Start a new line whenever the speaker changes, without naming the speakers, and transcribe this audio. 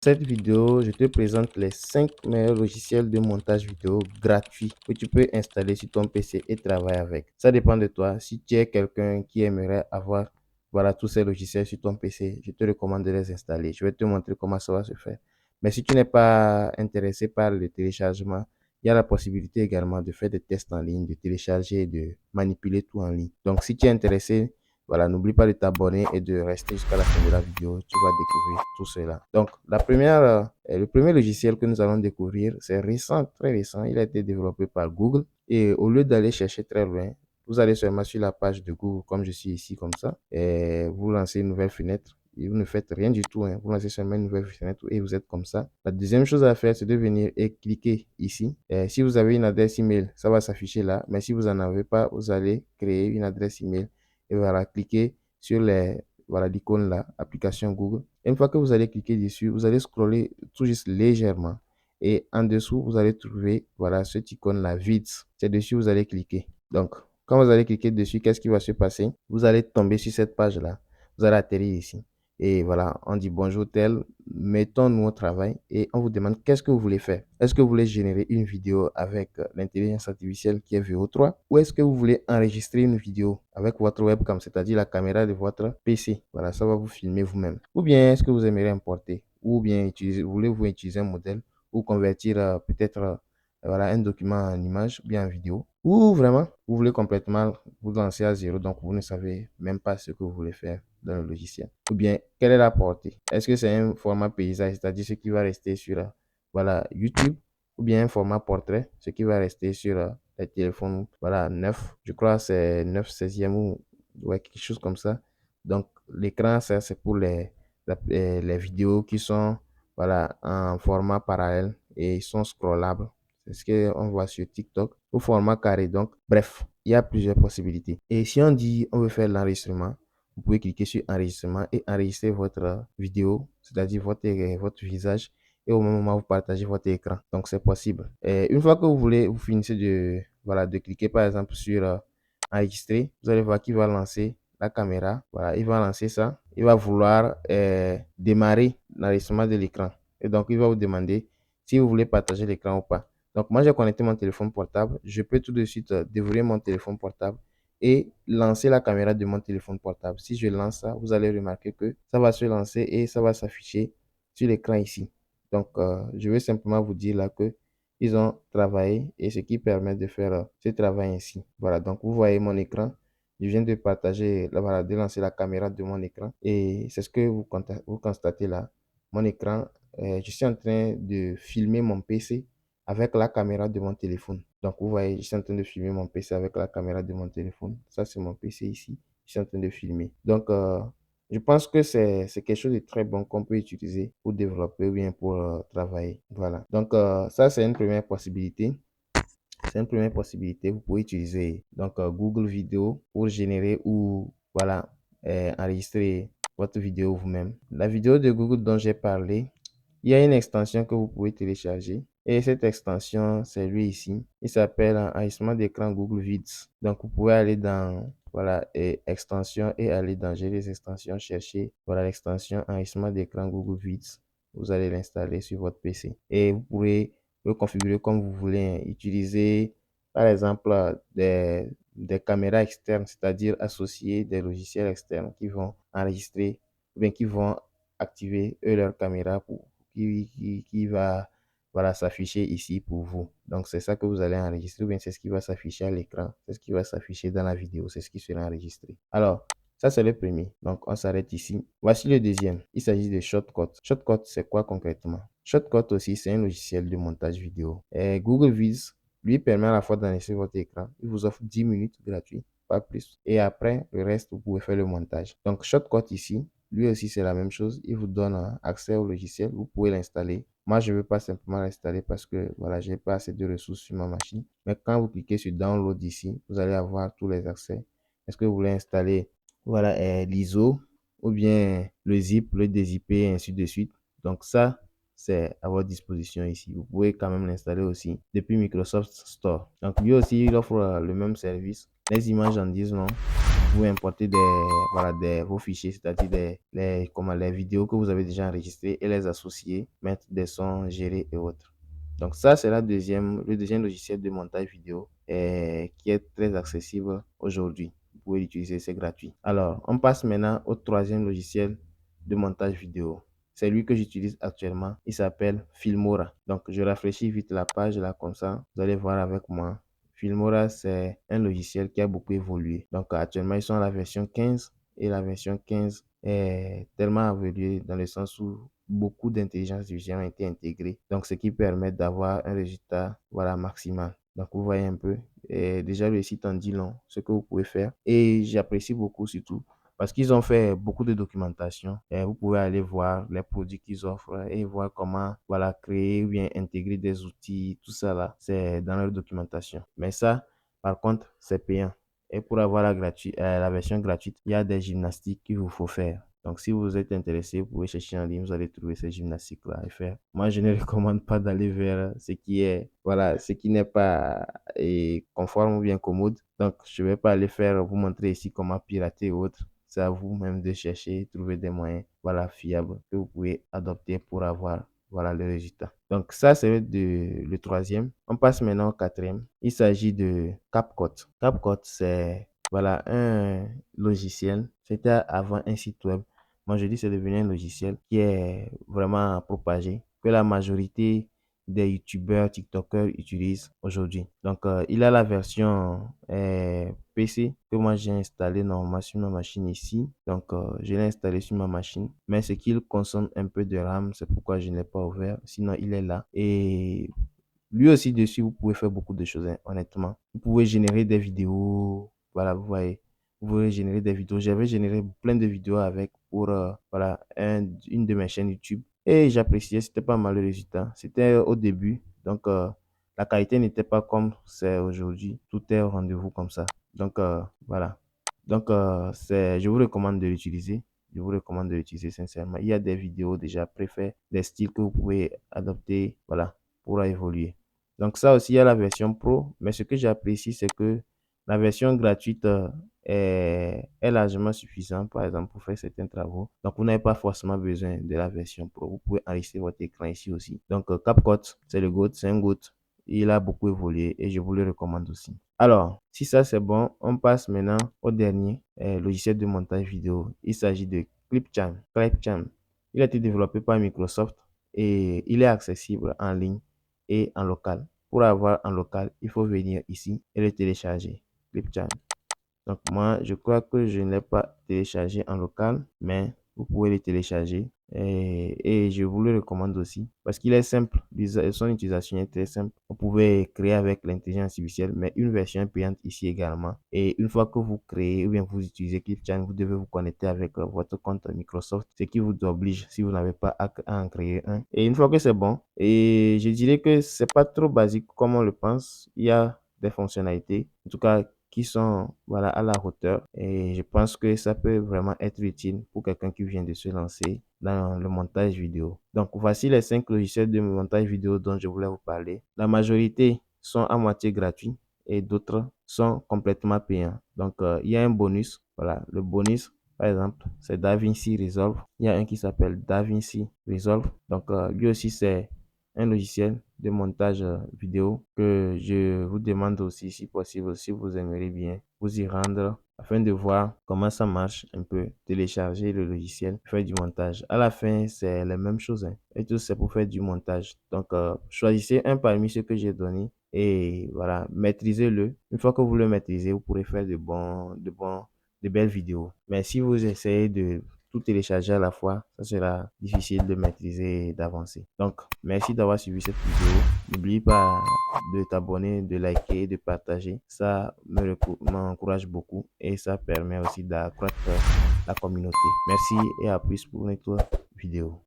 Cette vidéo, je te présente les 5 meilleurs logiciels de montage vidéo gratuits que tu peux installer sur ton PC et travailler avec. Ça dépend de toi. Si tu es quelqu'un qui aimerait avoir tous ces logiciels sur ton PC, je te recommande de les installer. Je vais te montrer comment ça va se faire. Mais si tu n'es pas intéressé par le téléchargement, il y a la possibilité également de faire des tests en ligne, de télécharger et de manipuler tout en ligne. Donc, si tu es intéressé, n'oublie pas de t'abonner et de rester jusqu'à la fin de la vidéo. Tu vas découvrir tout cela. Donc, le premier logiciel que nous allons découvrir, c'est récent, très récent. Il a été développé par Google. Et au lieu d'aller chercher très loin, vous allez seulement sur la page de Google, comme je suis ici, comme ça. Et vous lancez une nouvelle fenêtre. Et vous ne faites rien du tout. Vous lancez seulement une nouvelle fenêtre et vous êtes comme ça. La deuxième chose à faire, c'est de venir et cliquer ici. Et si vous avez une adresse email, ça va s'afficher là. Mais si vous n'en avez pas, vous allez créer une adresse email et cliquer sur l'icône là, application Google. Et une fois que vous allez cliquer dessus, vous allez scroller tout juste légèrement et en dessous, vous allez trouver cette icône là, Vids. C'est dessus vous allez cliquer. Donc, quand vous allez cliquer dessus, qu'est-ce qui va se passer? Vous allez tomber sur cette page là. Vous allez atterrir ici. Et voilà, on dit bonjour tel, mettons-nous au travail et on vous demande qu'est-ce que vous voulez faire. Est-ce que vous voulez générer une vidéo avec l'intelligence artificielle qui est VO3 ou est-ce que vous voulez enregistrer une vidéo avec votre webcam, c'est-à-dire la caméra de votre PC. Voilà, ça va vous filmer vous-même. Ou bien est-ce que vous aimeriez importer ou bien voulez-vous utiliser un modèle ou convertir peut-être un document en image, bien en vidéo, ou vraiment, vous voulez complètement vous lancer à zéro, donc vous ne savez même pas ce que vous voulez faire dans le logiciel. Ou bien, quelle est la portée? Est-ce que c'est un format paysage, c'est-à-dire ce qui va rester sur YouTube, ou bien un format portrait, ce qui va rester sur les téléphones, neuf, je crois c'est 9 16e ou quelque chose comme ça. Donc, l'écran, ça, c'est pour les vidéos qui sont en format parallèle et ils sont scrollables. C'est ce qu'on voit sur TikTok au format carré. Donc, bref, il y a plusieurs possibilités. Et si on dit on veut faire l'enregistrement, vous pouvez cliquer sur enregistrement et enregistrer votre vidéo, c'est-à-dire votre visage. Et au même moment, vous partagez votre écran. Donc, c'est possible. Et une fois que vous finissez de cliquer par exemple sur enregistrer, vous allez voir qu'il va lancer la caméra. Voilà, il va lancer ça. Il va vouloir démarrer l'enregistrement de l'écran. Et donc, il va vous demander si vous voulez partager l'écran ou pas. Donc, moi, j'ai connecté mon téléphone portable. Je peux tout de suite déverrouiller mon téléphone portable et lancer la caméra de mon téléphone portable. Si je lance ça, vous allez remarquer que ça va se lancer et ça va s'afficher sur l'écran ici. Donc, je vais simplement vous dire là que ils ont travaillé et ce qui permet de faire ce travail ainsi. Voilà, donc vous voyez mon écran. Je viens de partager, de lancer la caméra de mon écran et c'est ce que vous constatez là. Mon écran, je suis en train de filmer mon PC avec la caméra de mon téléphone. Donc, vous voyez, je suis en train de filmer mon PC avec la caméra de mon téléphone. Ça, c'est mon PC ici. Je suis en train de filmer. Donc, je pense que c'est quelque chose de très bon qu'on peut utiliser pour développer ou bien pour travailler. Voilà. Donc, ça, c'est une première possibilité. C'est une première possibilité. Vous pouvez utiliser donc Google Vidéo pour générer ou enregistrer votre vidéo vous-même. La vidéo de Google dont j'ai parlé, il y a une extension que vous pouvez télécharger. Et cette extension, c'est lui ici. Il s'appelle enregistrement d'écran Google Vids. Donc, vous pouvez aller dans extension et aller dans gérer les extensions, chercher l'extension enregistrement d'écran Google Vids. Vous allez l'installer sur votre PC. Et vous pourrez le configurer comme vous voulez. Utiliser, par exemple, des caméras externes, c'est-à-dire associer des logiciels externes qui vont enregistrer ou bien qui vont activer leur caméra qui va s'afficher ici pour vous. Donc, c'est ça que vous allez enregistrer ou bien c'est ce qui va s'afficher à l'écran. C'est ce qui va s'afficher dans la vidéo. C'est ce qui sera enregistré. Alors, ça, c'est le premier. Donc, on s'arrête ici. Voici le deuxième. Il s'agit de Shotcut. Shotcut, c'est quoi concrètement? Shotcut aussi, c'est un logiciel de montage vidéo. Et Google Viz lui permet à la fois d'enregistrer votre écran. Il vous offre 10 minutes gratuit, pas plus. Et après, le reste, vous pouvez faire le montage. Donc, Shotcut ici, lui aussi, c'est la même chose. Il vous donne accès au logiciel. Vous pouvez l'installer. Moi, je ne veux pas simplement l'installer parce que voilà, je n'ai pas assez de ressources sur ma machine. Mais quand vous cliquez sur Download ici, vous allez avoir tous les accès. Est-ce que vous voulez installer l'ISO ou bien le zip, le dézipper, et ainsi de suite. Donc ça, c'est à votre disposition ici. Vous pouvez quand même l'installer aussi depuis Microsoft Store. Donc lui aussi, il offre le même service. Les images en disent non. pouvez importer vos fichiers, c'est-à-dire les vidéos que vous avez déjà enregistrées et les associer, mettre des sons, gérer et autres. Donc ça, c'est le deuxième logiciel de montage vidéo qui est très accessible aujourd'hui. Vous pouvez l'utiliser, c'est gratuit. Alors, on passe maintenant au troisième logiciel de montage vidéo. C'est lui que j'utilise actuellement. Il s'appelle Filmora. Donc, je rafraîchis vite la page là comme ça. Vous allez voir avec moi. Filmora, c'est un logiciel qui a beaucoup évolué. Donc, actuellement, ils sont à la version 15 et la version 15 est tellement évoluée dans le sens où beaucoup d'intelligence artificielle ont été intégrées. Donc, ce qui permet d'avoir un résultat, voilà, maximal. Donc, vous voyez un peu. Et déjà, le site en dit long, ce que vous pouvez faire. Et j'apprécie beaucoup surtout parce qu'ils ont fait beaucoup de documentation. Et vous pouvez aller voir les produits qu'ils offrent et voir comment, voilà, créer ou bien intégrer des outils. Tout ça là, c'est dans leur documentation. Mais ça, par contre, c'est payant. Et pour avoir la version gratuite, il y a des gymnastiques qu'il vous faut faire. Donc, si vous êtes intéressé, vous pouvez chercher en ligne, vous allez trouver ces gymnastiques-là à faire. Moi, je ne recommande pas d'aller vers ce qui est, voilà, ce qui n'est pas conforme ou bien commode. Donc, je ne vais pas aller faire, vous montrer ici comment pirater ou autre. C'est à vous-même de chercher, trouver des moyens, voilà, fiables que vous pouvez adopter pour avoir, voilà, le résultat. Donc, ça, c'est le troisième. On passe maintenant au quatrième. Il s'agit de CapCut. CapCut, c'est, voilà, un logiciel. C'était avant un site web. Moi, je dis c'est devenu un logiciel qui est vraiment propagé, que la majorité des youtubeurs, tiktokers utilisent aujourd'hui. Donc, il a la version PC que moi j'ai installé normalement sur ma machine ici. Donc, je l'ai installé sur ma machine. Mais ce qu'il consomme un peu de RAM, c'est pourquoi je ne l'ai pas ouvert. Sinon, il est là. Et lui aussi, dessus, vous pouvez faire beaucoup de choses, hein, honnêtement. Vous pouvez générer des vidéos. Voilà, vous voyez. Vous pouvez générer des vidéos. J'avais généré plein de vidéos avec pour voilà, une de mes chaînes YouTube. Et j'appréciais, c'était pas mal le résultat. C'était au début. Donc, la qualité n'était pas comme c'est aujourd'hui. Tout est au rendez-vous comme ça. Donc, voilà. Donc, je vous recommande de l'utiliser. Je vous recommande de l'utiliser sincèrement. Il y a des vidéos déjà préfaites, des styles que vous pouvez adopter, voilà, pour évoluer. Donc, ça aussi, il y a la version pro. Mais ce que j'apprécie, c'est que la version gratuite est largement suffisante, par exemple, pour faire certains travaux. Donc, vous n'avez pas forcément besoin de la version pro. Vous pouvez enregistrer votre écran ici aussi. Donc, CapCut, c'est le GOAT, c'est un GOAT. Il a beaucoup évolué et je vous le recommande aussi. Alors, si ça c'est bon, on passe maintenant au dernier logiciel de montage vidéo. Il s'agit de Clipchamp. Clipchamp. Il a été développé par Microsoft et il est accessible en ligne et en local. Pour avoir en local, il faut venir ici et le télécharger. Clipchamp. Donc moi, je crois que je ne l'ai pas téléchargé en local, mais vous pouvez le télécharger et je vous le recommande aussi parce qu'il est simple. Son utilisation est très simple. Vous pouvez créer avec l'intelligence artificielle, mais une version payante ici également. Et une fois que vous créez ou bien vous utilisez Clipchamp, vous devez vous connecter avec votre compte Microsoft, ce qui vous oblige si vous n'avez pas à en créer un. Et une fois que c'est bon, et je dirais que c'est pas trop basique comme on le pense. Il y a des fonctionnalités, en tout cas qui sont voilà, à la hauteur. Et je pense que ça peut vraiment être utile pour quelqu'un qui vient de se lancer dans le montage vidéo. Donc, voici les 5 logiciels de montage vidéo dont je voulais vous parler. La majorité sont à moitié gratuits et d'autres sont complètement payants. Donc, il y a un bonus. Voilà, le bonus, par exemple, c'est DaVinci Resolve. Il y a un qui s'appelle DaVinci Resolve. Donc, lui aussi, c'est un logiciel de montage vidéo que je vous demande aussi, si possible, si vous aimeriez bien, vous y rendre afin de voir comment ça marche un peu, télécharger le logiciel, faire du montage. À la fin, c'est la même chose, hein, et tout c'est pour faire du montage. Donc, choisissez un parmi ceux que j'ai donné et voilà, maîtrisez-le. Une fois que vous le maîtrisez, vous pourrez faire de belles vidéos. Mais si vous essayez de tout télécharger à la fois, ça sera difficile de maîtriser et d'avancer. Donc, merci d'avoir suivi cette vidéo. N'oublie pas de t'abonner, de liker, de partager. Ça m'encourage beaucoup et ça permet aussi d'accroître la communauté. Merci et à plus pour une autre vidéo.